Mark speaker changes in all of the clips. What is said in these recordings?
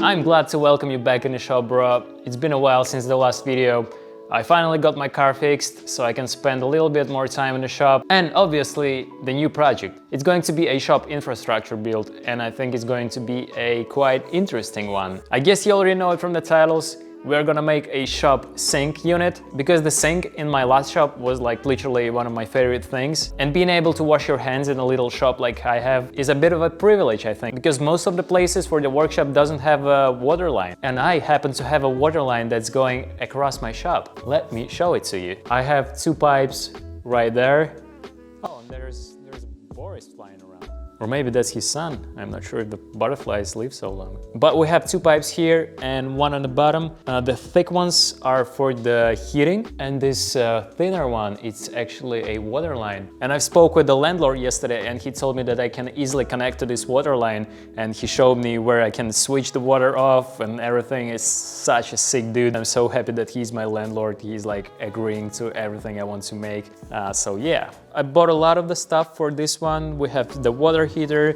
Speaker 1: I'm glad to welcome you back in the shop, bro. It's been a while since the last video. I finally got my car fixed, so I can spend a little bit more time in the shop. And obviously, the new project. It's going to be a shop infrastructure build, and I think it's going to be a quite interesting one. I guess you already know it from the titles. We're gonna make a shop sink unit, because the sink in my last shop was like literally one of my favorite things. And being able to wash your hands in a little shop like I have is a bit of a privilege, I think, because most of the places for the workshop doesn't have a water line. And I happen to have a water line that's going across my shop. Let me show it to you. I have two pipes right there. Oh, and there's Boris flying around. Or maybe that's his son. I'm not sure if the butterflies live so long. But we have two pipes here and one on the bottom. The thick ones are for the heating, and this thinner one, it's actually a water line. And I spoke with the landlord yesterday, and he told me that I can easily connect to this water line, and he showed me where I can switch the water off and everything. Is such a sick dude. I'm so happy that he's my landlord. He's like agreeing to everything I want to make. So yeah, I bought a lot of the stuff for this one. We have the water heater,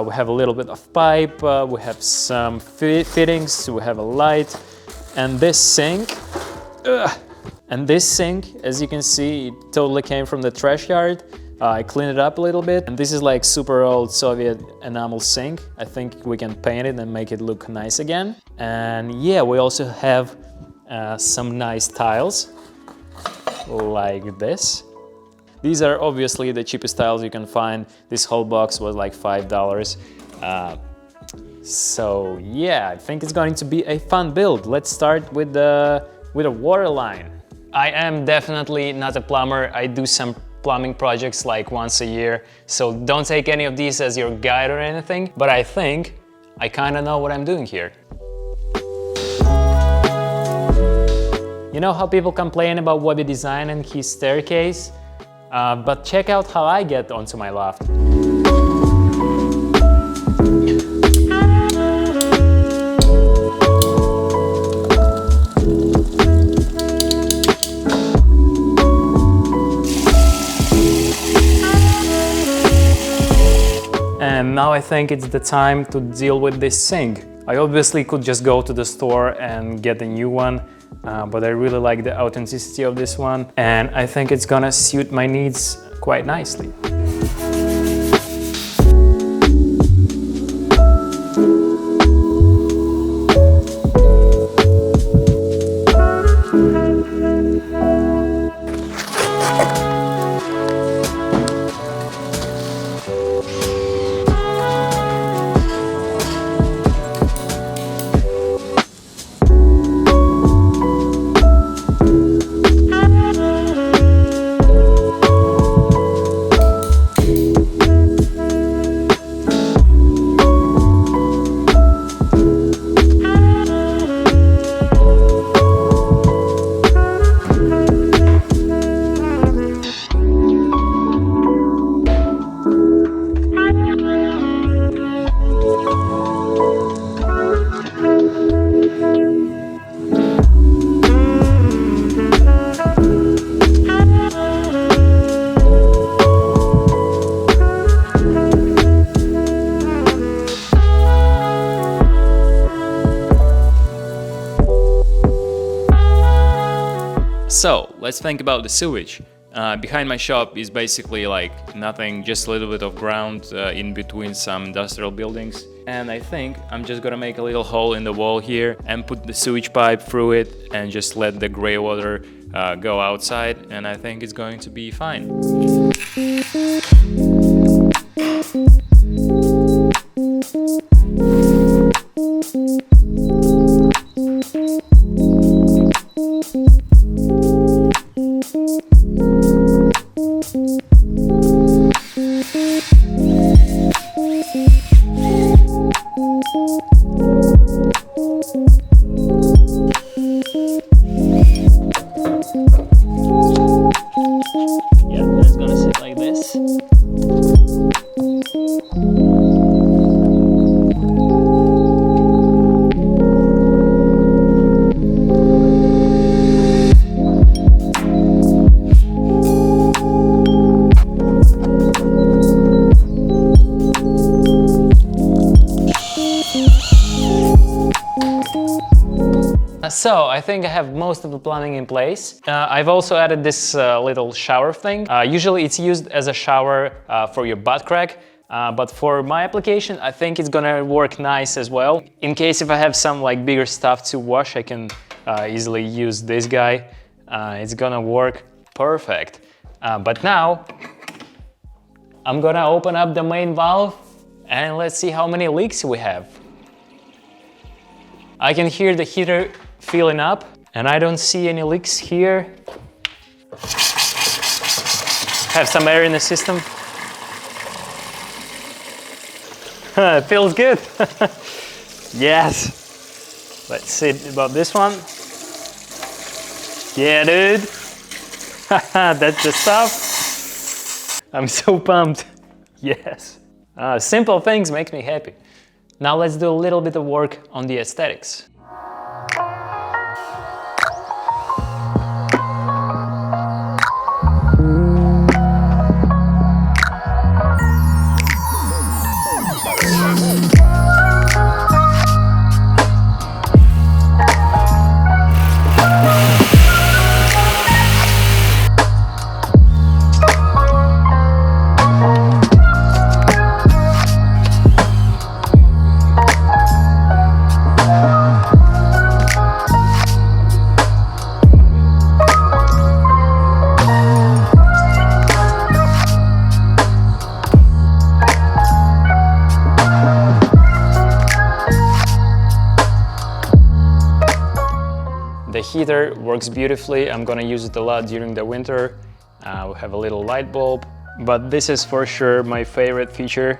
Speaker 1: we have a little bit of pipe, we have some fittings, we have a light, and this sink. And this sink, as you can see, it totally came from the trash yard. I cleaned it up a little bit, and this is like super old Soviet enamel sink. I think we can paint it and make it look nice again. And yeah, we also have some nice tiles like this. These are obviously the cheapest tiles you can find. This whole box was like $5. So yeah, I think it's going to be a fun build. Let's start with a water line. I am definitely not a plumber. I do some plumbing projects like once a year, so don't take any of these as your guide or anything, but I think I kind of know what I'm doing here. You know how people complain about Webby design and his staircase? But check out how I get onto my loft. And now I think it's the time to deal with this sink. I obviously could just go to the store and get a new one, but I really like the authenticity of this one, and I think it's gonna suit my needs quite nicely. So let's think about the sewage. Behind my shop is basically like nothing, just a little bit of ground in between some industrial buildings. And I think I'm just gonna make a little hole in the wall here and put the sewage pipe through it and just let the gray water go outside, and I think it's going to be fine. Yeah, it's gonna sit like this. So I think I have most of the plumbing in place. I've also added this little shower thing. Usually it's used as a shower for your butt crack. But for my application, I think it's gonna work nice as well. In case if I have some like bigger stuff to wash, I can easily use this guy. It's gonna work perfect. But now, I'm gonna open up the main valve and let's see how many leaks we have. I can hear the heater filling up and I don't see any leaks here. Have some air in the system. It feels good. Yes. Let's see about this one. Yeah, dude. That's the stuff. I'm so pumped. Yes. Simple things make me happy. Now let's do a little bit of work on the aesthetics. The heater works beautifully. I'm gonna use it a lot during the winter. We have a little light bulb, but this is for sure my favorite feature.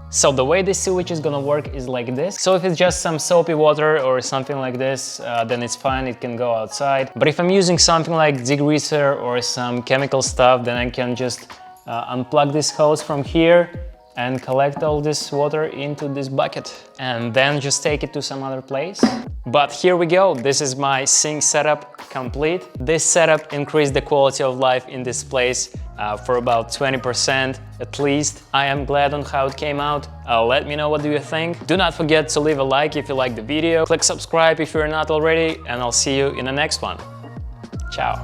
Speaker 1: So the way this sewage is gonna work is like this. So if it's just some soapy water or something like this, then it's fine, it can go outside. But if I'm using something like degreaser or some chemical stuff, then I can just unplug this hose from here and collect all this water into this bucket and then just take it to some other place. But here we go, this is my sink setup complete. This setup increased the quality of life in this place for about 20% at least. I am glad on how it came out. Let me know what do you think. Do not forget to leave a like if you like the video. Click subscribe if you're not already, and I'll see you in the next one. Ciao.